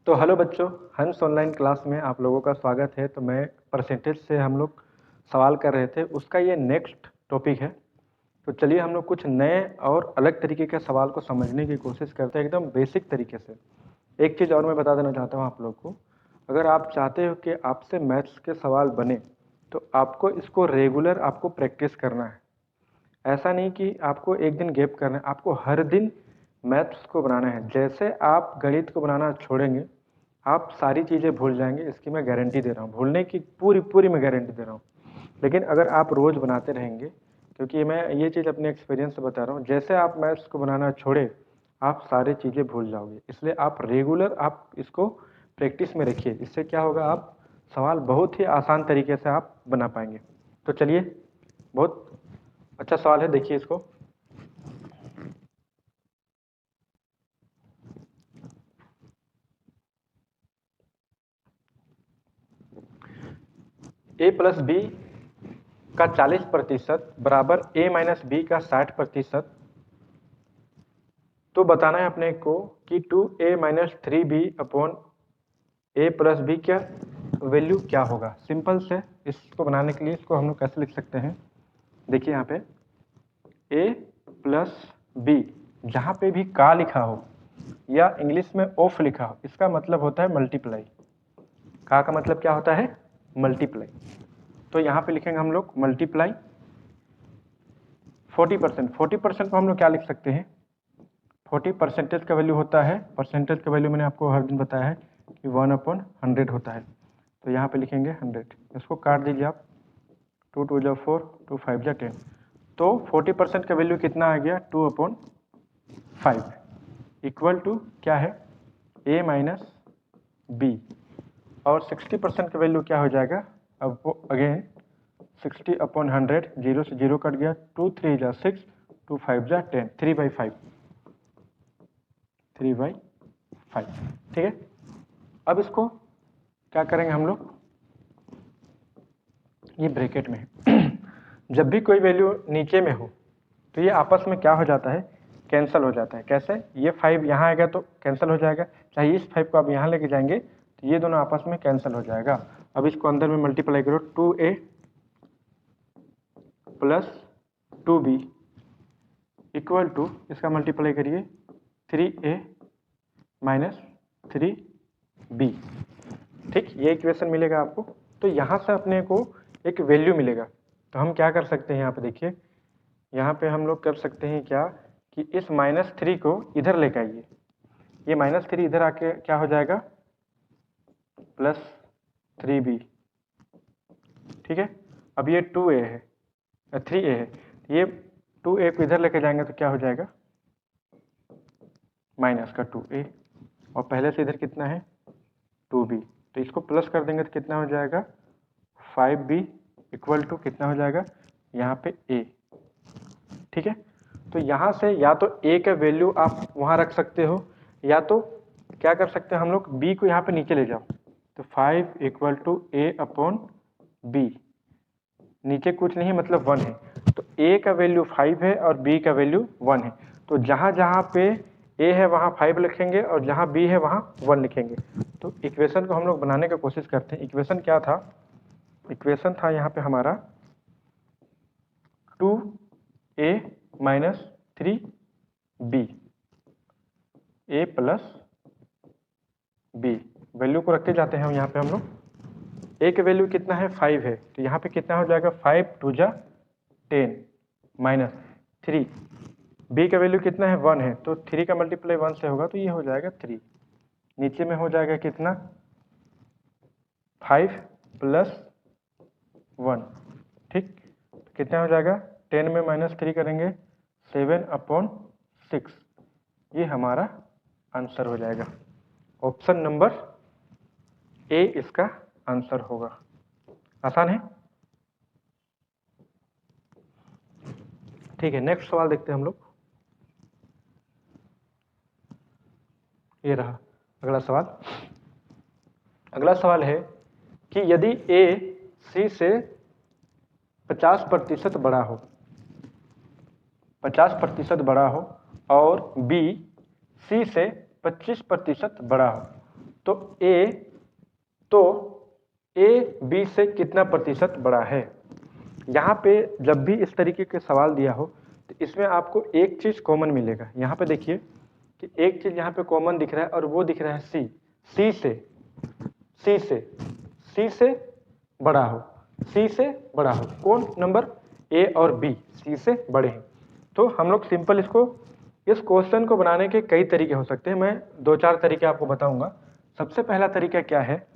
तो हेलो बच्चों, हंस ऑनलाइन क्लास में आप लोगों का स्वागत है। तो मैं परसेंटेज से हम लोग सवाल कर रहे थे, उसका ये नेक्स्ट टॉपिक है। तो चलिए हम लोग कुछ नए और अलग तरीके के सवाल को समझने की कोशिश करते हैं, एकदम बेसिक तरीके से। एक चीज़ और मैं बता देना चाहता हूँ आप लोग को, अगर आप चाहते हो कि आपसे मैथ्स के सवाल बने तो आपको इसको रेगुलर आपको प्रैक्टिस करना है। ऐसा नहीं कि आपको एक दिन गैप करना है, आपको हर दिन मैथ्स को बनाना है। जैसे आप गणित को बनाना छोड़ेंगे आप सारी चीज़ें भूल जाएंगे, इसकी मैं गारंटी दे रहा हूँ। भूलने की पूरी मैं गारंटी दे रहा हूँ। लेकिन अगर आप रोज़ बनाते रहेंगे, क्योंकि मैं ये चीज़ अपने एक्सपीरियंस से बता रहा हूँ, जैसे आप मैथ्स को बनाना छोड़े आप सारी चीज़ें भूल जाओगे। इसलिए आप रेगुलर आप इसको प्रैक्टिस में रखिए। इससे क्या होगा, आप सवाल बहुत ही आसान तरीके से आप बना पाएंगे। तो चलिए, बहुत अच्छा सवाल है, देखिए इसको। a प्लस बी का 40% बराबर a माइनस बी का 60%। तो बताना है अपने को कि 2a minus 3b upon a plus B क्या वैल्यू क्या होगा। सिंपल से इसको बनाने के लिए इसको हम लोग कैसे लिख सकते हैं, देखिए यहाँ पे a प्लस बी, जहाँ पे भी का लिखा हो या इंग्लिश में ऑफ लिखा हो, इसका मतलब होता है मल्टीप्लाई। का मतलब क्या होता है, मल्टीप्लाई। तो यहाँ पे लिखेंगे हम लोग मल्टीप्लाई 40%। 40% को हम लोग क्या लिख सकते हैं, 40 परसेंटेज का वैल्यू होता है। परसेंटेज का वैल्यू मैंने आपको हर दिन बताया है कि 1/100 होता है। तो यहाँ पे लिखेंगे 100, इसको काट दीजिए आप। 2 2 जा 4, 2 5 जा 10। तो 40% का वैल्यू कितना आ गया, 2/5 इक्वल टू क्या है, a माइनस बी। और 60% का वैल्यू क्या हो जाएगा, अब वो अगेन 60/100, 0 से 0 कट गया, 2 3 जा 6, 2 5 जा 10, 3/5, 3/5। ठीक है, अब इसको क्या करेंगे हम लोग, ये ब्रैकेट में है। जब भी कोई वैल्यू नीचे में हो तो ये आपस में क्या हो जाता है, कैंसिल हो जाता है। कैसे, ये 5 यहाँ आएगा तो कैंसिल हो जाएगा, चाहे इस 5 को आप यहाँ लेके जाएंगे तो ये दोनों आपस में कैंसिल हो जाएगा। अब इसको अंदर में मल्टीप्लाई करो, 2a plus 2b equal to, इसका मल्टीप्लाई करिए 3a माइनस 3b। ठीक, ये इक्वेशन मिलेगा आपको। तो यहाँ से अपने को एक वैल्यू मिलेगा। तो हम क्या कर सकते हैं, यहाँ पे देखिए, यहाँ पे हम लोग कर सकते हैं क्या कि इस -3 को इधर लेकर आइए। ये -3 इधर आके क्या हो जाएगा, प्लस 3b। ठीक है, अब ये 2a है, 3a है, ये 2a को इधर लेके जाएंगे तो क्या हो जाएगा, माइनस का 2a, और पहले से इधर कितना है 2b। तो इसको प्लस कर देंगे तो कितना हो जाएगा 5b इक्वल टू कितना हो जाएगा यहाँ पे a। ठीक है, तो यहाँ से या तो a का वैल्यू आप वहाँ रख सकते हो, या तो क्या कर सकते हैं हम लोग, b को यहाँ पे नीचे ले जाओ। तो 5 equal to a upon b, नीचे कुछ नहीं मतलब 1 है। तो a का वैल्यू 5 है और b का वैल्यू 1 है। तो जहाँ जहाँ पे a है वहाँ 5 लिखेंगे और जहाँ b है वहाँ 1 लिखेंगे। तो इक्वेशन को हम लोग बनाने की कोशिश करते हैं। इक्वेशन क्या था, इक्वेशन था यहाँ पे हमारा 2a minus 3b, a plus b, value को रखते जाते हैं यहाँ पे हम लोग। a का वैल्यू कितना है 5 है, तो यहाँ पे कितना हो जाएगा 5 2 जा 10 माइनस 3। b का वैल्यू कितना है 1 है, तो 3 का मल्टीप्लाई 1 से होगा तो ये हो जाएगा 3। नीचे में हो जाएगा कितना 5 प्लस 1। ठीक, तो कितना हो जाएगा, 10 में -3 करेंगे 7/6। ये हमारा आंसर हो जाएगा। ऑप्शन नंबर ए इसका आंसर होगा। आसान है। ठीक है, नेक्स्ट सवाल देखते हैं हम लोग। ये रहा अगला सवाल। अगला सवाल है कि यदि a c से 50% बड़ा हो, 50% बड़ा हो और b c से 25% बड़ा हो, तो ए बी से कितना प्रतिशत बड़ा है। यहाँ पे जब भी इस तरीके के सवाल दिया हो तो इसमें आपको एक चीज़ कॉमन मिलेगा। यहाँ पे देखिए कि एक चीज़ यहाँ पे कॉमन दिख रहा है और वो दिख रहा है सी से बड़ा हो, सी से बड़ा हो। कौन नंबर? ए और बी सी से बड़े हैं। तो हम लोग सिंपल इस क्वेश्चन को बनाने के कई तरीके हो सकते हैं। मैं 2-4 तरीके आपको बताऊंगा। सबसे पहला तरीका क्या है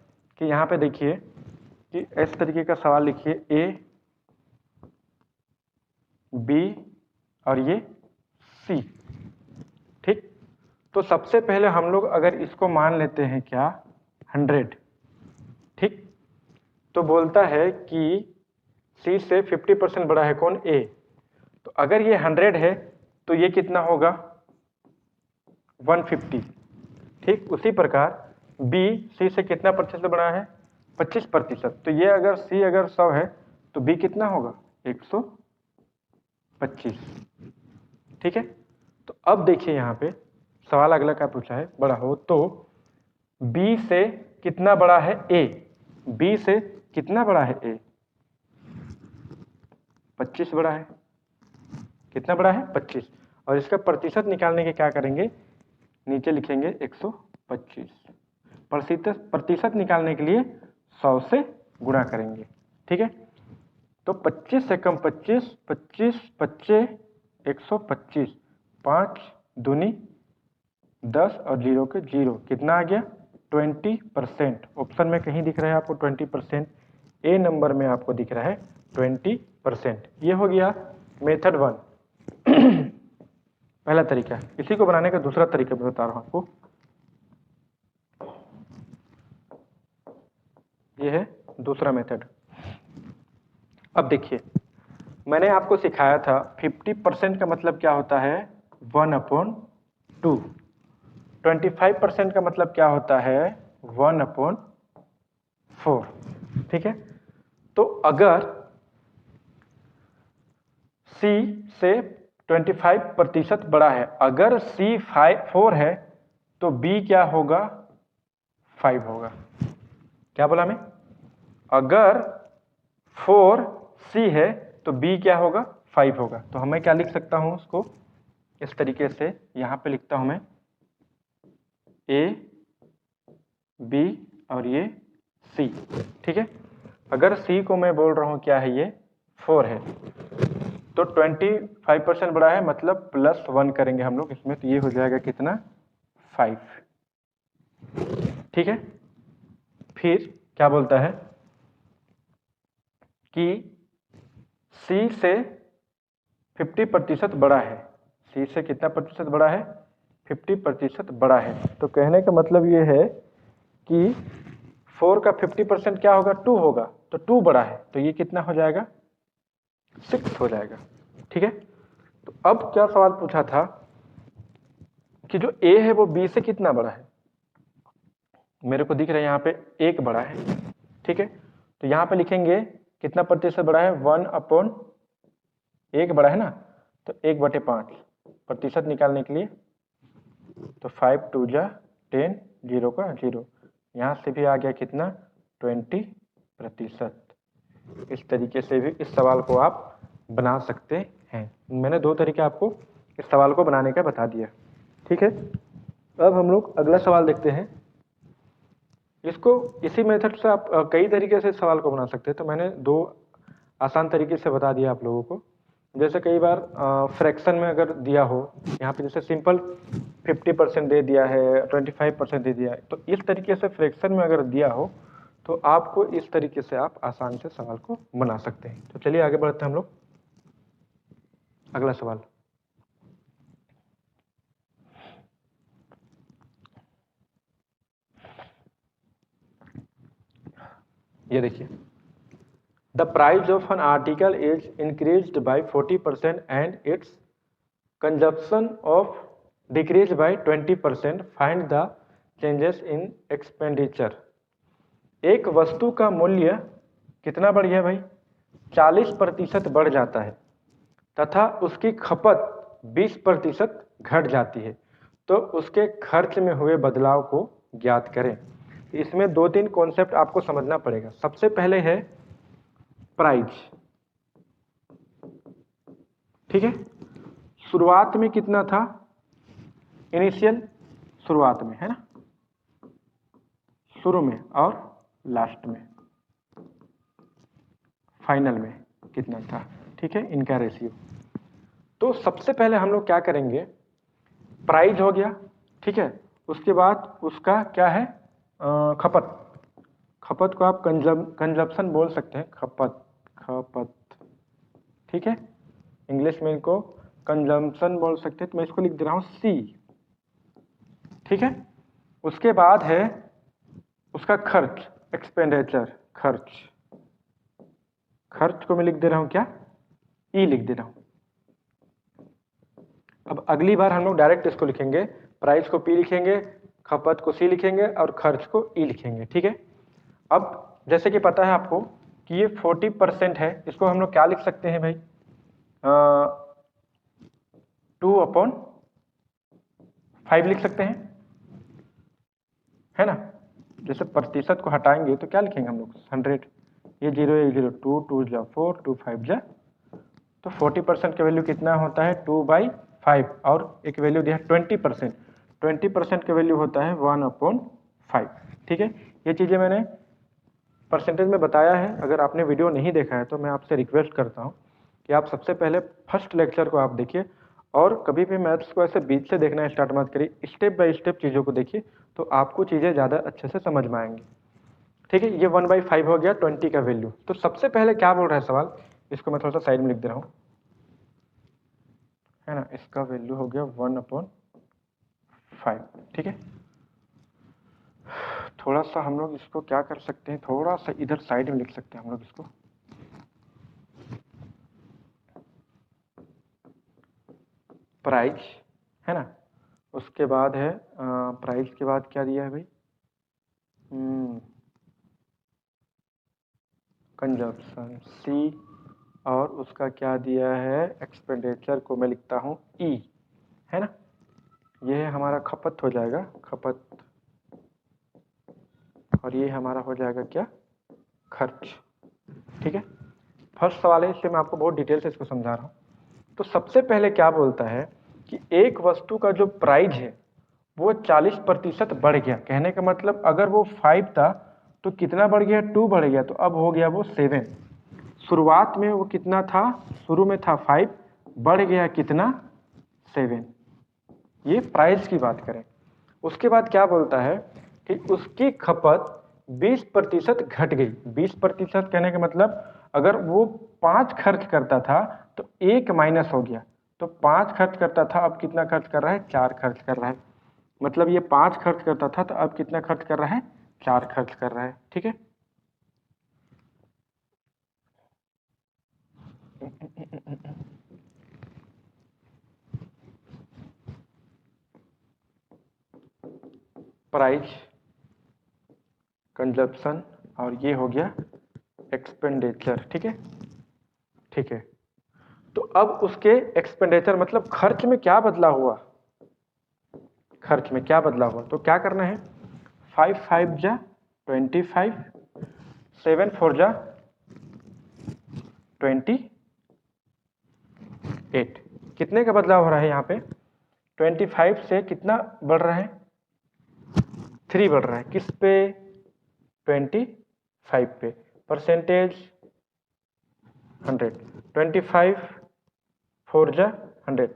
कि यहाँ पे देखिए कि इस तरीके का सवाल लिखिए, ए बी और ये सी, ठीक। तो सबसे पहले हम लोग अगर इसको मान लेते हैं क्या 100, ठीक। तो बोलता है कि सी से 50% बड़ा है कौन? ए। तो अगर ये 100 है तो ये कितना होगा? 150, ठीक। उसी प्रकार बी सी से कितना प्रतिशत बड़ा है? 25%। तो ये अगर सी अगर 100 है तो बी कितना होगा? 125, ठीक है। तो अब देखिए यहाँ पे सवाल अगला क्या पूछा है, बड़ा हो तो बी से कितना बड़ा है ए? बी से कितना बड़ा है ए? 25 बड़ा है। कितना बड़ा है? 25। और इसका प्रतिशत निकालने के क्या करेंगे? नीचे लिखेंगे 125। प्रतिशत निकालने के लिए 100 से गुणा करेंगे, ठीक है। तो 25 से कम 25, 25 25 125, 5 दूनी 10 और 0 के 0, कितना आ गया? 20%। ऑप्शन में कहीं दिख रहा है आपको 20%, ए नंबर में आपको दिख रहा है 20%। ये हो गया मेथड 1 पहला तरीका। इसी को बनाने का दूसरा तरीका मैं बता रहा हूं आपको। ये है दूसरा मेथड। अब देखिए मैंने आपको सिखाया था 50% का मतलब क्या होता है? 1/2। 25% का मतलब क्या होता है? 1/4, ठीक है। तो अगर C से 25% बड़ा है, अगर C 4 है तो B क्या होगा? 5 होगा। क्या बोला मैं? अगर 4C है तो B क्या होगा? 5 होगा। तो हमें क्या लिख सकता हूं उसको इस तरीके से, यहां पे लिखता हूं मैं A B और ये C, ठीक है। अगर C को मैं बोल रहा हूं क्या है? ये 4 है तो 25% बड़ा है मतलब +1 करेंगे हम लोग इसमें, तो ये हो जाएगा कितना? 5, ठीक है। फिर क्या बोलता है कि C से 50% बड़ा है। C से कितना प्रतिशत बड़ा है? 50% बड़ा है। तो कहने का मतलब ये है कि 4 का 50% क्या होगा? 2 होगा। तो 2 बड़ा है तो ये कितना हो जाएगा? 6 हो जाएगा, ठीक है। तो अब क्या सवाल पूछा था कि जो A है वो B से कितना बड़ा है? मेरे को दिख रहा है यहाँ पे 1 बड़ा है, ठीक है। तो यहाँ पे लिखेंगे कितना प्रतिशत बड़ा है? 1/1 बड़ा है ना, तो 1/5 प्रतिशत निकालने के लिए तो 5 2 जा 10, 0 का 0, यहाँ से भी आ गया कितना? 20%। इस तरीके से भी इस सवाल को आप बना सकते हैं। मैंने 2 तरीके आपको इस सवाल को बनाने का बता दिया, ठीक है। अब हम लोग अगला सवाल देखते हैं। इसको इसी मेथड से आप कई तरीके से सवाल को बना सकते हैं। तो मैंने 2 आसान तरीके से बता दिया आप लोगों को। जैसे कई बार फ्रैक्शन में अगर दिया हो, यहाँ पे जैसे सिंपल 50% दे दिया है, 25% दे दिया है, तो इस तरीके से फ्रैक्शन में अगर दिया हो तो आपको इस तरीके से आप आसान से सवाल को बना सकते हैं। तो चलिए आगे बढ़ते हैं हम लोग। अगला सवाल, ये देखिए, the price of an article is increased by 40% and it's consumption of decrease by 20%, find the changes in expenditure. एक वस्तु का मूल्य कितना बढ़ गया भाई? 40% बढ़ जाता है तथा उसकी खपत 20% घट जाती है, तो उसके खर्च में हुए बदलाव को ज्ञात करें। इसमें 2-3 कॉन्सेप्ट आपको समझना पड़ेगा। सबसे पहले है प्राइस, ठीक है। शुरुआत में कितना था, इनिशियल शुरुआत में, है ना, शुरू में, और लास्ट में, फाइनल में कितना था, ठीक है, इनका रेशियो। तो सबसे पहले हम लोग क्या करेंगे, प्राइस हो गया, ठीक है। उसके बाद उसका क्या है, खपत। खपत को आप कंजप्शन बोल सकते हैं, खपत, ठीक है। इंग्लिश में इनको कंजम्पशन बोल सकते हैं, तो मैं इसको लिख दे रहा हूं सी, ठीक है। उसके बाद है उसका खर्च, एक्सपेंडिचर, खर्च को मैं लिख दे रहा हूं क्या, ई लिख दे रहा हूं। अब अगली बार हम लोग डायरेक्ट इसको लिखेंगे, प्राइस को पी लिखेंगे, खपत को सी लिखेंगे और खर्च को ई लिखेंगे, ठीक है। अब जैसे कि पता है आपको कि ये 40% है, इसको हम लोग क्या लिख सकते हैं भाई, 2/5 लिख सकते हैं, है ना। जैसे प्रतिशत को हटाएंगे तो क्या लिखेंगे हम लोग, 100, ये 0 ये 0, 2 2 जा 4, 2 5 जा, तो 40% का वैल्यू कितना होता है, 2/5, और एक वैल्यू दिया है 20%, 20% का वैल्यू होता है 1/5, ठीक है। ये चीज़ें मैंने परसेंटेज में बताया है। अगर आपने वीडियो नहीं देखा है तो मैं आपसे रिक्वेस्ट करता हूँ कि आप सबसे पहले फर्स्ट लेक्चर को आप देखिए, और कभी भी मैथ्स को ऐसे बीच से देखना स्टार्ट मत करिए, स्टेप बाय स्टेप चीज़ों को देखिए, तो आपको चीज़ें ज़्यादा अच्छे से समझ में आएंगी, ठीक है। ये 1/5 हो गया 20 का वैल्यू। तो सबसे पहले क्या बोल रहा है सवाल, इसको मैं थोड़ा सा साइड में लिख दे रहा हूँ, है ना। इसका वैल्यू हो गया 1/5, ठीक है। थोड़ा सा हम लोग इसको क्या कर सकते हैं, थोड़ा सा इधर साइड में लिख सकते हैं हम लोग इसको, प्राइस, है ना। उसके बाद है प्राइस के बाद क्या दिया है भाई, कंजप्शन सी, और उसका क्या दिया है, एक्सपेंडिचर को मैं लिखता हूँ ई, है ना। ये है हमारा खपत हो जाएगा, खपत, और ये हमारा हो जाएगा क्या, खर्च, ठीक है। फर्स्ट सवाल है, इससे मैं आपको बहुत डिटेल से इसको समझा रहा हूँ। तो सबसे पहले क्या बोलता है कि एक वस्तु का जो प्राइस है वो 40% बढ़ गया। कहने का मतलब अगर वो 5 था तो कितना बढ़ गया, 2 बढ़ गया, तो अब हो गया वो 7। शुरुआत में वो कितना था, शुरू में था 5, बढ़ गया कितना, 7। ये प्राइस की बात करें। उसके बाद क्या बोलता है कि उसकी खपत 20% घट गई। 20% कहने का मतलब अगर वो 5 खर्च करता था तो 1 माइनस हो गया, तो 5 खर्च करता था, अब कितना खर्च कर रहा है, 4 खर्च कर रहा है। मतलब ये 5 खर्च करता था तो अब कितना खर्च कर रहा है, 4 खर्च कर रहा है, ठीक है। प्राइस, कंजप्शन, और ये हो गया एक्सपेंडिचर, ठीक है, ठीक है। तो अब उसके एक्सपेंडिचर मतलब खर्च में क्या बदला हुआ, खर्च में क्या बदला हुआ, तो क्या करना है, 5 5 जा 25, 7 4 जा 28, कितने का बदलाव हो रहा है यहाँ पे, 25 से कितना बढ़ रहा है, 3 बढ़ रहा है, किस पे, 25 पे, परसेंटेज 100, 25 4 जा 100,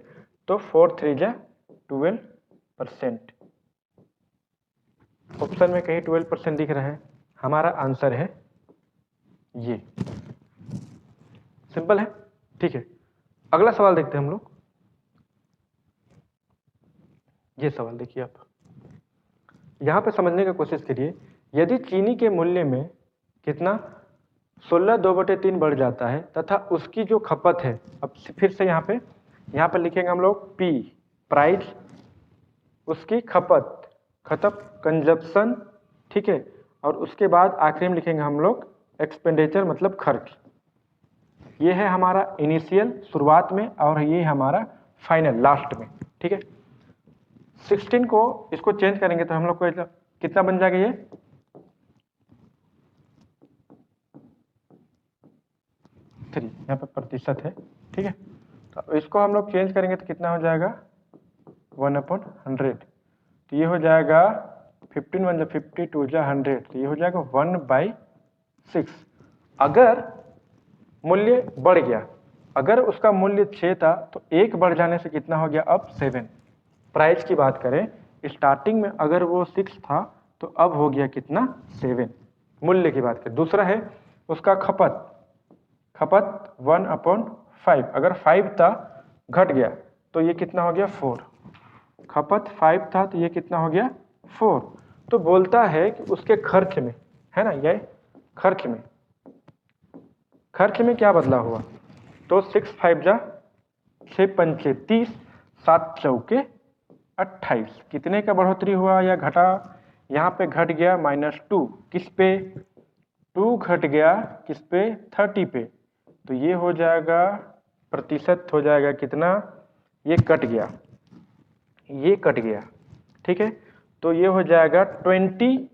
तो 4 3 जा 12%। ऑप्शन में कहीं 12% दिख रहा है, हमारा आंसर है ये। सिंपल है, ठीक है। अगला सवाल देखते हैं हम लोग। ये सवाल देखिए आप, यहां पे समझने की कोशिश करिए। यदि चीनी के मूल्य में कितना 16/2/3 बढ़ जाता है तथा उसकी जो खपत है, अब फिर से यहाँ पे लिखेंगे हम लोग पी, प्राइस, उसकी खपत, कंजप्शन, ठीक है, और उसके बाद आखिरी में लिखेंगे हम लोग एक्सपेंडिचर मतलब खर्च। ये है हमारा इनिशियल शुरुआत में, और ये हमारा फाइनल लास्ट में, ठीक है। 16 को इसको चेंज करेंगे तो हम लोग को कितना बन जाएगा, ये 3, यहाँ पे प्रतिशत है, ठीक है। तो इसको हम लोग चेंज करेंगे तो कितना हो जाएगा 1/100, तो ये हो जाएगा 15 1 50 2 100, तो ये हो जाएगा 1/6। अगर मूल्य बढ़ गया, अगर उसका मूल्य 6 था तो 1 बढ़ जाने से कितना हो गया अब 7। प्राइस की बात करें, स्टार्टिंग में अगर वो 6 था तो अब हो गया कितना 7, मूल्य की बात करें। दूसरा है उसका खपत 1/5, अगर 5 था घट गया तो ये कितना हो गया 4, खपत 5 था तो ये कितना हो गया 4। तो बोलता है कि उसके खर्च में, है ना, ये खर्च में क्या बदलाव हुआ, तो 6 5 जा 6 पंचे 30, 7 चौके 28, कितने का बढ़ोतरी हुआ या घटा, यहाँ पे घट गया -2, किस पे 2 घट गया किस पे 30 पे, तो ये हो जाएगा प्रतिशत हो जाएगा कितना, ये कट गया, ठीक है। तो ये हो जाएगा 20/30।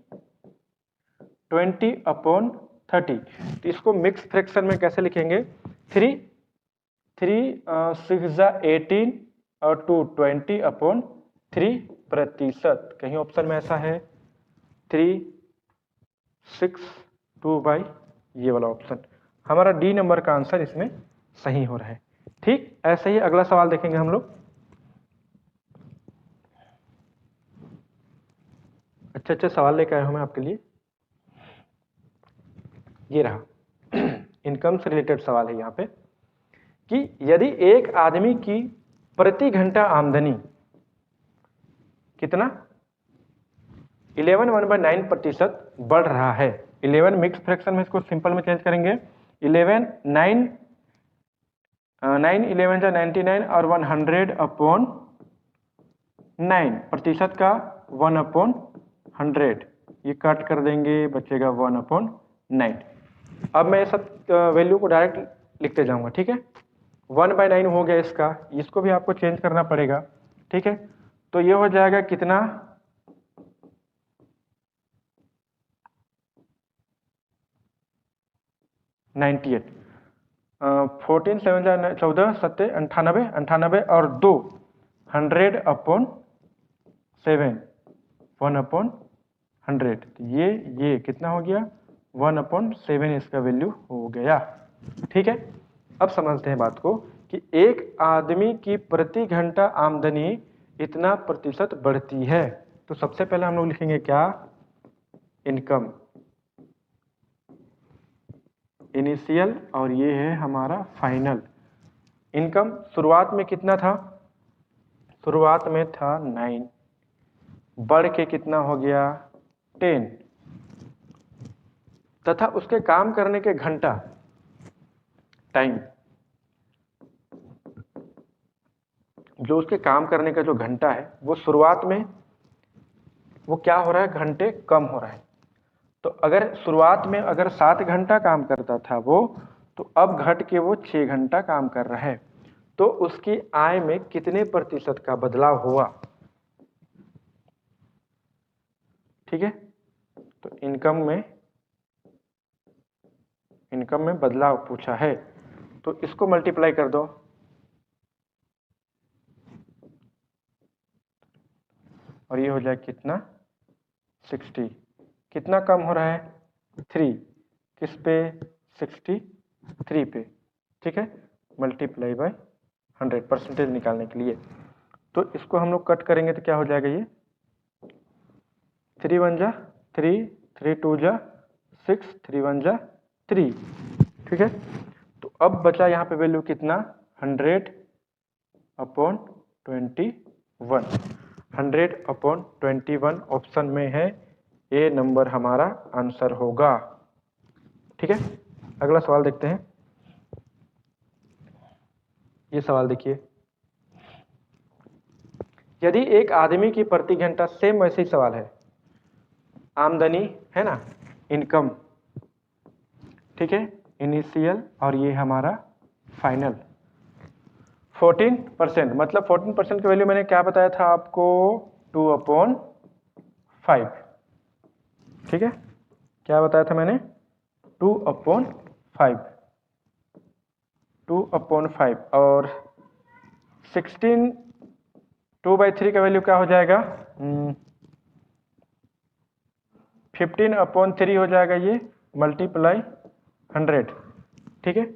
तो इसको मिक्स फ्रैक्शन में कैसे लिखेंगे, 3 6 18 और 2 20/3 प्रतिशत। कहीं ऑप्शन में ऐसा है 3 6 2 बाई, ये वाला ऑप्शन हमारा डी नंबर का आंसर इसमें सही हो रहा है। ठीक, ऐसे ही अगला सवाल देखेंगे हम लोग। अच्छे सवाल लेकर आया हूं मैं आपके लिए, ये रहा इनकम से रिलेटेड सवाल है यहाँ पे कि यदि एक आदमी की प्रति घंटा आमदनी कितना 11 1/9% बढ़ रहा है। 11 मिक्स फ्रैक्शन में इसको सिंपल में चेंज करेंगे, 11 9 9 11 जा 99 और 100/9, प्रतिशत का 1/100, ये कट कर देंगे बचेगा 1/9। अब मैं सब वैल्यू को डायरेक्ट लिखते जाऊंगा, ठीक है। 1/9 हो गया इसका, इसको भी आपको चेंज करना पड़ेगा, ठीक है। तो ये हो जाएगा कितना 98, 14 7 14 7 98 98 और 2 100/7 1/100, ये कितना हो गया 1/7 इसका वैल्यू हो गया, ठीक है। अब समझते हैं बात को कि एक आदमी की प्रति घंटा आमदनी इतना प्रतिशत बढ़ती है। तो सबसे पहले हम लोग लिखेंगे क्या, इनकम इनिशियल, और ये है हमारा फाइनल। इनकम शुरुआत में कितना था, शुरुआत में था 9, बढ़ के कितना हो गया 10, तथा उसके काम करने के घंटा टाइम, जो उसके काम करने का जो घंटा है वो शुरुआत में वो क्या हो रहा है, घंटे कम हो रहा है। तो अगर शुरुआत में अगर 7 घंटा काम करता था वो, तो अब घट के वो 6 घंटा काम कर रहा है। तो उसकी आय में कितने प्रतिशत का बदलाव हुआ, ठीक है। तो इनकम में बदलाव पूछा है, तो इसको मल्टीप्लाई कर दो, और ये हो जाए कितना 60, कितना कम हो रहा है 3, किस पे 63 पे, ठीक है, मल्टीप्लाई बाय 100 परसेंटेज निकालने के लिए। तो इसको हम लोग कट करेंगे तो क्या हो जाएगा, ये 3 1 जा 3 3 2 जा 6 3 1 जा 3, ठीक है। तो अब बचा यहाँ पे वैल्यू कितना 100/21, 100/21 ऑप्शन में है, ए नंबर हमारा आंसर होगा, ठीक है। अगला सवाल देखते हैं। ये सवाल देखिए, यदि एक आदमी की प्रति घंटा, सेम वैसे ही सवाल है, आमदनी है ना, इनकम, ठीक है, इनिशियल और ये हमारा फाइनल 14%, मतलब 14% की वैल्यू मैंने क्या बताया था आपको 2/5, ठीक है, क्या बताया था मैंने 2/5। 2/5 और 16 2/3 का वैल्यू क्या हो जाएगा? 15/3 हो जाएगा ये, मल्टीप्लाई 100, ठीक है।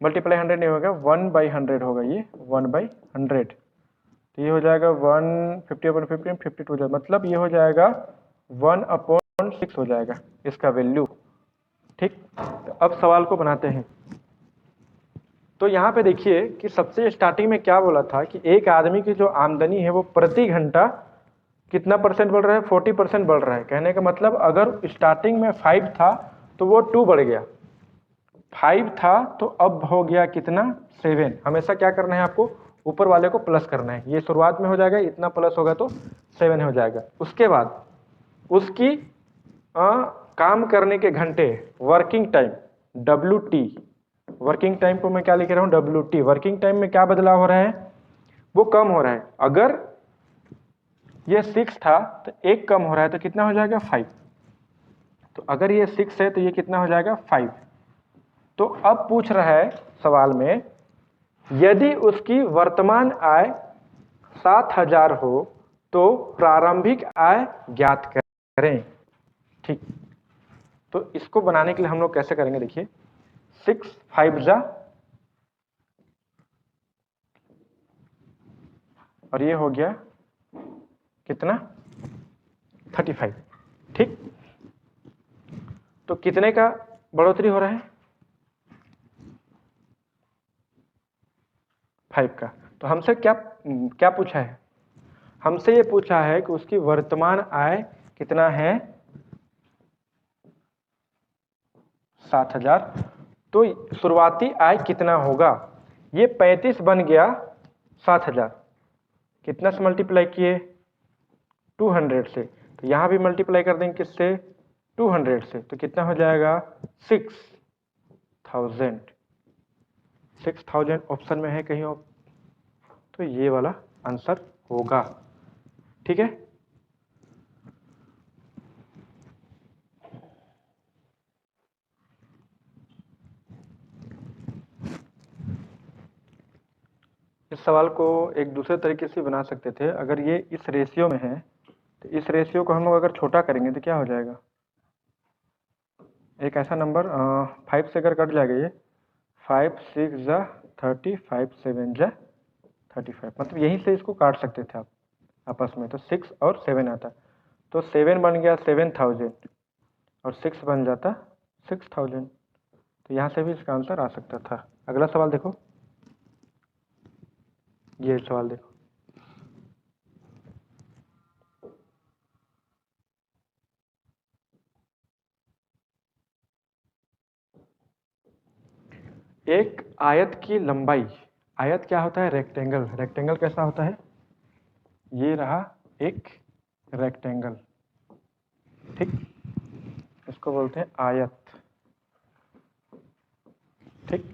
मल्टीप्लाई 100 नहीं होगा, 1/100 होगा ये, 1/100। तो ये हो जाएगा 150/15 52 हो जाएगा, मतलब ये हो जाएगा 1/6 हो जाएगा इसका वैल्यू, ठीक। तो अब सवाल को बनाते हैं। तो यहाँ पे देखिए कि सबसे स्टार्टिंग में क्या बोला था कि एक आदमी की जो आमदनी है वो प्रति घंटा कितना परसेंट बढ़ रहा है? 40% बढ़ रहा है। कहने का मतलब अगर स्टार्टिंग में 5 था तो वो 2 बढ़ गया, 5 था तो अब हो गया कितना? 7। हमेशा क्या करना है आपको? ऊपर वाले को प्लस करना है। ये शुरुआत में हो जाएगा, इतना प्लस होगा तो 7 हो जाएगा। उसके बाद उसकी काम करने के घंटे, working time, WT, working time को मैं क्या लिख रहा हूँ? WT। वर्किंग टाइम में क्या बदलाव हो रहा है? वो कम हो रहा है। अगर ये 6 था तो 1 कम हो रहा है तो कितना हो जाएगा? 5। तो अगर ये 6 है तो ये कितना हो जाएगा? 5। तो अब पूछ रहा है सवाल में, यदि उसकी वर्तमान आय 7,000 हो तो प्रारंभिक आय ज्ञात करें, ठीक। तो इसको बनाने के लिए हम लोग कैसे करेंगे? देखिए 6 5 जा और ये हो गया कितना? 35, ठीक। तो कितने का बढ़ोतरी हो रहा है? 5 का। तो हमसे क्या क्या पूछा है? हमसे ये पूछा है कि उसकी वर्तमान आय कितना है? 7,000। तो शुरुआती आय कितना होगा? ये 35 बन गया 7,000, कितना से मल्टीप्लाई किए? 200 से। तो यहाँ भी मल्टीप्लाई कर देंगे किससे? 200 से। तो कितना हो जाएगा? 6,000। 6,000 ऑप्शन में है कहीं और, तो ये वाला आंसर होगा, ठीक है। इस सवाल को एक दूसरे तरीके से बना सकते थे। अगर ये इस रेशियो में है तो इस रेशियो को हम लोग अगर छोटा करेंगे तो क्या हो जाएगा? एक ऐसा नंबर 5 से अगर कट जाएगा ये, 5 6 जा 30, 5 7 जा 35, मतलब यहीं से इसको काट सकते थे आप आपस में। तो 6 और 7 आता, तो 7 बन गया 7,000 और 6 बन जाता 6,000। तो यहाँ से भी इसका आंसर आ सकता था। अगला सवाल देखो, ये सवाल देखो, एक आयत की लंबाई, आयत क्या होता है? रेक्टेंगल। रेक्टेंगल कैसा होता है? ये रहा एक रेक्टेंगल, ठीक। इसको बोलते हैं आयत, ठीक।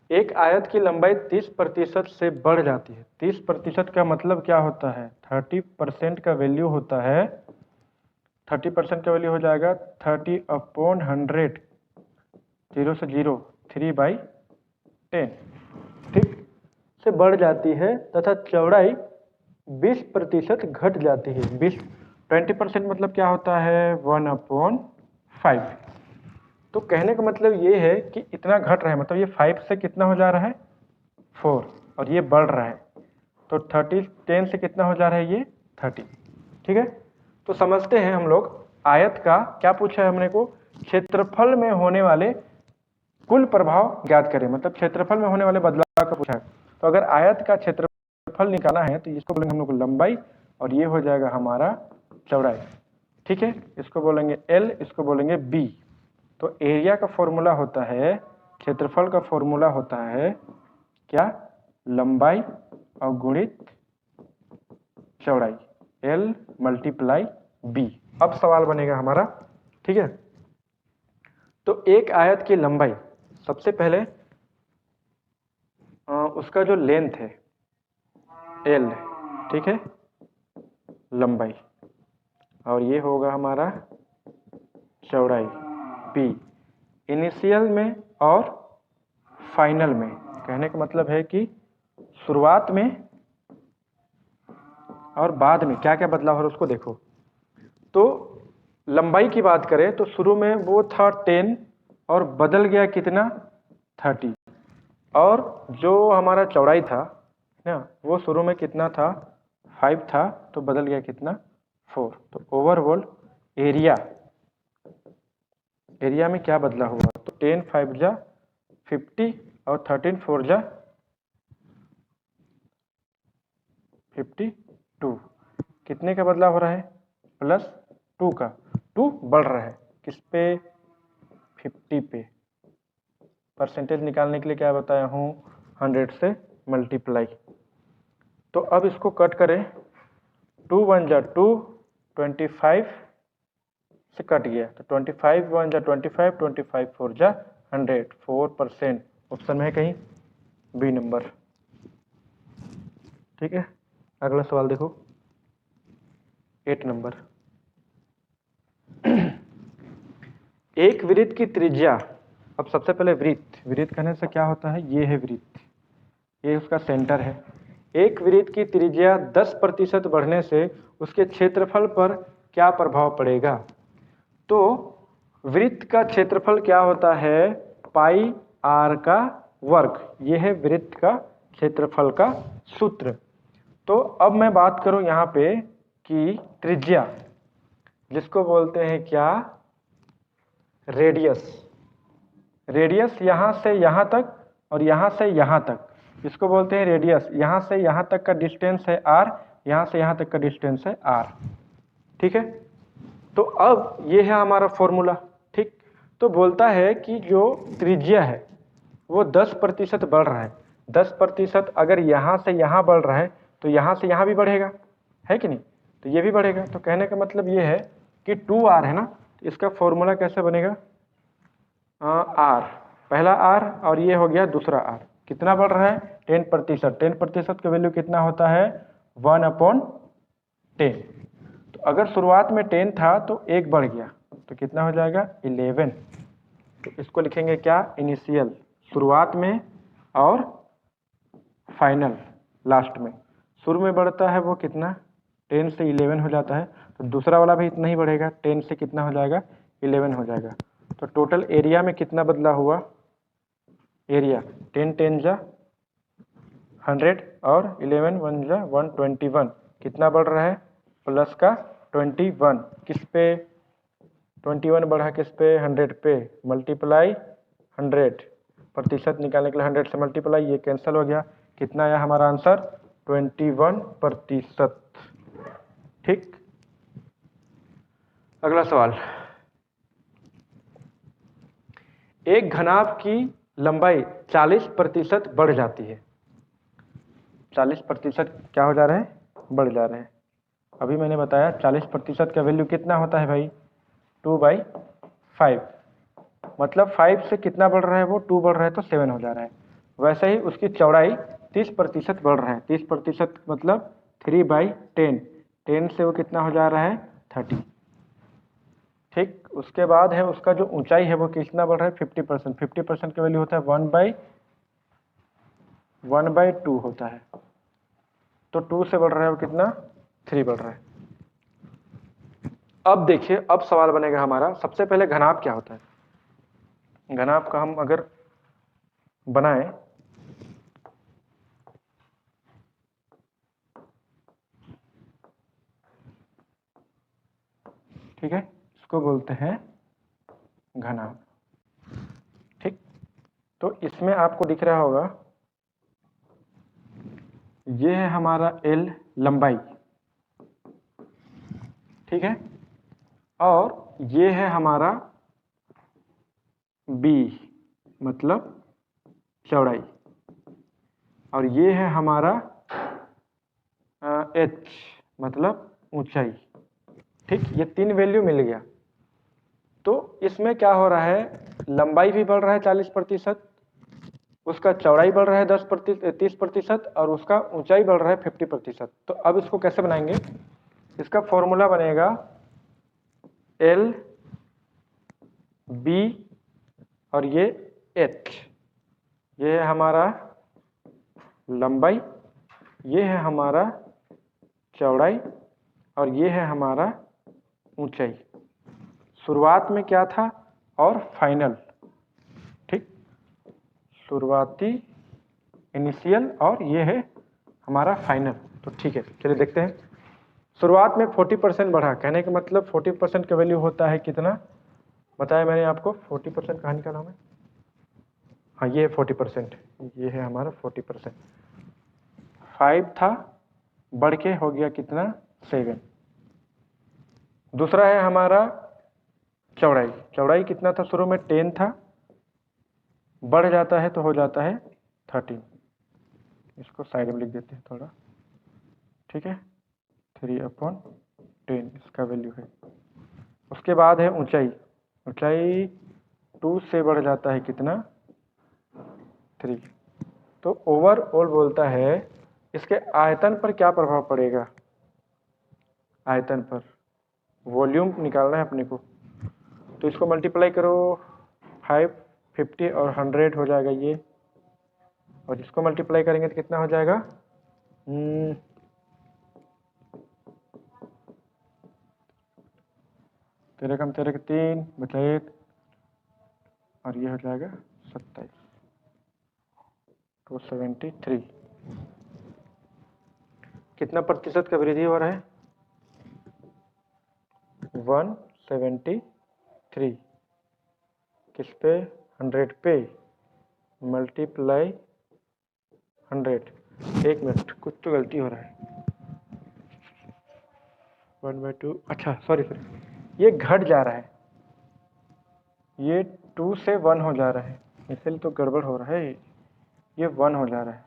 एक आयत की लंबाई 30% से बढ़ जाती है। 30% का मतलब क्या होता है? 30% का वैल्यू होता है, 30% का वैल्यू हो जाएगा 30/100, 0 से 0, 3/10, ठीक। से बढ़ जाती है तथा चौड़ाई 20% घट जाती है। 20% मतलब क्या होता है? 1/5। तो कहने का मतलब ये है कि इतना घट रहा है, मतलब ये 5 से कितना हो जा रहा है? 4, और ये बढ़ रहा है। तो 10 से कितना हो जा रहा है? ये 30, ठीक है। तो समझते हैं हम लोग आयत का क्या पूछा है हमने को? क्षेत्रफल में होने वाले कुल प्रभाव ज्ञात करें, मतलब क्षेत्रफल में होने वाले बदलाव का पूछा है। तो अगर आयत का क्षेत्रफल निकालना है तो इसको बोलेंगे हम लोग लंबाई, और ये हो जाएगा हमारा चौड़ाई, ठीक है। इसको बोलेंगे L, इसको बोलेंगे B। तो एरिया का फॉर्मूला होता है, क्षेत्रफल का फॉर्मूला होता है क्या? लंबाई और गुणित चौड़ाई, L × B। अब सवाल बनेगा हमारा, ठीक है। तो एक आयत की लंबाई, सबसे पहले उसका जो लेंथ है L, ठीक है, लंबाई, और ये होगा हमारा चौड़ाई P, इनिशियल में और फाइनल में। कहने का मतलब है कि शुरुआत में और बाद में क्या क्या बदलाव हो रहा है उसको देखो। तो लंबाई की बात करें तो शुरू में वो था 10 और बदल गया कितना 30, और जो हमारा चौड़ाई था ना वो शुरू में कितना था 5 था तो बदल गया कितना 4। तो ओवरऑल एरिया में क्या बदला हुआ, तो 10 5 जा 50 और 13 4 जा 52, कितने का बदलाव हो रहा है +2 का। 2 बढ़ रहा है किस पे 50 पे। परसेंटेज निकालने के लिए क्या बताया हूँ 100 से मल्टीप्लाई। तो अब इसको कट करें 2 1 जा 2 25 से कट गया तो 25 1 जा 25 25 4 जा 100 4%। ऑप्शन में है कहीं बी नंबर। ठीक है, अगला सवाल देखो 8 नंबर। एक वृत्त की त्रिज्या, अब सबसे पहले वृत्त कहने से क्या होता है, ये है वृत्त, ये उसका सेंटर है। एक वृत्त की त्रिज्या 10% बढ़ने से उसके क्षेत्रफल पर क्या प्रभाव पड़ेगा। तो वृत्त का क्षेत्रफल क्या होता है पाई आर का वर्ग, ये है वृत्त का क्षेत्रफल का सूत्र। तो अब मैं बात करूं यहाँ पे कि त्रिज्या जिसको बोलते हैं क्या रेडियस, रेडियस यहाँ से यहाँ तक और यहाँ से यहाँ तक इसको बोलते हैं रेडियस। यहाँ से यहाँ तक का डिस्टेंस है r, यहाँ से यहाँ तक का डिस्टेंस है r। ठीक है, तो अब ये है हमारा फॉर्मूला। ठीक, तो बोलता है कि जो त्रिज्या है वो 10% बढ़ रहा है। 10% अगर यहाँ से यहाँ बढ़ रहा है तो यहाँ से यहाँ भी बढ़ेगा, है कि नहीं, तो ये भी बढ़ेगा। तो कहने का मतलब ये है कि 2r है ना, तो इसका फॉर्मूला कैसे बनेगा r, पहला r और ये हो गया दूसरा r। कितना बढ़ रहा है 10%। 10% का वैल्यू कितना होता है 1/10। तो अगर शुरुआत में 10 था तो 1 बढ़ गया तो कितना हो जाएगा 11। तो इसको लिखेंगे क्या इनिशियल, शुरुआत में और फाइनल लास्ट में। शुरू में बढ़ता है वो कितना 10 से 11 हो जाता है, तो दूसरा वाला भी इतना ही बढ़ेगा 10 से कितना हो जाएगा 11 हो जाएगा। तो टोटल एरिया में कितना बदला हुआ, एरिया 10 10 जा 100 और 11 1 जा 121, कितना बढ़ रहा है प्लस का 21, किस पे 21 बढ़ा किस पे 100 पे, मल्टीप्लाई 100%, निकालने के लिए 100 से मल्टीप्लाई, ये कैंसिल हो गया, कितना आया हमारा आंसर 21%। ठीक, अगला सवाल, एक घनाभ की लंबाई 40% बढ़ जाती है। 40% क्या हो जा रहे हैं बढ़ जा रहे हैं। अभी मैंने बताया 40% का वैल्यू कितना होता है भाई 2/5, मतलब 5 से कितना बढ़ रहा है वो 2 बढ़ रहा है तो 7 हो जा रहा है। वैसे ही उसकी चौड़ाई 30% बढ़ रहा है, 30% मतलब 3/10, 10 से वो कितना हो जा रहा है 30। ठीक, उसके बाद है उसका जो ऊंचाई है वो कितना बढ़ रहा है 50%। 50% का वैल्यू होता है 1/2 होता है, तो 2 से बढ़ रहा है वो कितना 3 बढ़ रहा है। अब देखिए, अब सवाल बनेगा हमारा, सबसे पहले घनाभ क्या होता है। घनाभ का हम अगर बनाए ठीक है, इसको बोलते हैं घनाभ। ठीक, तो इसमें आपको दिख रहा होगा ये है हमारा L लंबाई, ठीक है, और ये है हमारा B मतलब चौड़ाई, और ये है हमारा H मतलब ऊंचाई। ठीक, ये 3 वैल्यू मिल गया। तो इसमें क्या हो रहा है, लंबाई भी बढ़ रहा है 40%, उसका चौड़ाई बढ़ रहा है 30%, और उसका ऊंचाई बढ़ रहा है 50%। तो अब इसको कैसे बनाएंगे, इसका फॉर्मूला बनेगा L B और ये H, ये है हमारा लंबाई, ये है हमारा चौड़ाई और ये है हमारा ऊंचाई। शुरुआत में क्या था और फाइनल, ठीक, शुरुआती इनिशियल और ये है हमारा फाइनल। तो ठीक है, चलिए देखते हैं। शुरुआत में 40% बढ़ा, कहने का मतलब 40% का वैल्यू होता है कितना, बताया मैंने आपको। 40% कहाँ निकाला मैं, हाँ ये है 40%, ये है हमारा 40%। 5 था, बढ़ के हो गया कितना, 7। दूसरा है हमारा चौड़ाई, चौड़ाई कितना था, शुरू में 10 था, बढ़ जाता है तो हो जाता है 13। इसको साइड में लिख देते हैं थोड़ा, ठीक है, 3/10 इसका वैल्यू है। उसके बाद है ऊंचाई, ऊंचाई 2 से बढ़ जाता है कितना, 3। तो ओवरऑल बोलता है इसके आयतन पर क्या प्रभाव पड़ेगा, आयतन पर, वॉल्यूम निकालना है अपने को। तो इसको मल्टीप्लाई करो, 5, 50 और 100 हो जाएगा ये, और इसको मल्टीप्लाई करेंगे तो कितना हो जाएगा, तेरह कम तेरह के 3 बचा 1, और ये हो जाएगा 27, तो 73। कितना प्रतिशत का वृद्धि हो रहा है, 173। किस पे, 100 पे, मल्टीप्लाई 100। एक मिनट, कुछ तो गलती हो रहा है, 1/2, अच्छा सॉरी, ये घट जा रहा है, ये 2 से 1 हो जा रहा है, इसलिए तो गड़बड़ हो रहा है, ये 1 हो जा रहा है।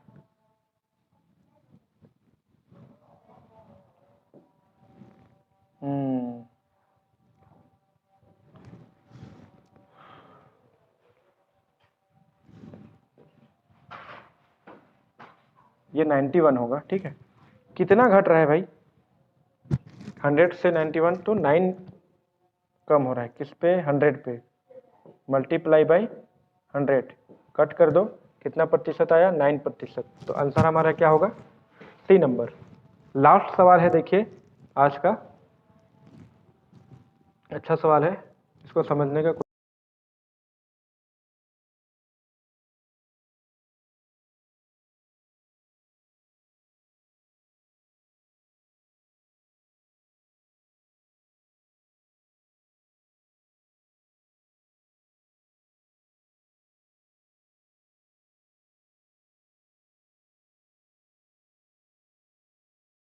ये 91 होगा, ठीक है। कितना घट रहा है भाई, 100 से 91, तो 9 कम हो रहा है, किस पे, 100 पे, मल्टीप्लाई बाई 100, कट कर दो, कितना प्रतिशत आया, 9%। तो आंसर हमारा क्या होगा, सी नंबर। लास्ट सवाल है, देखिए आज का, अच्छा सवाल है, इसको समझने का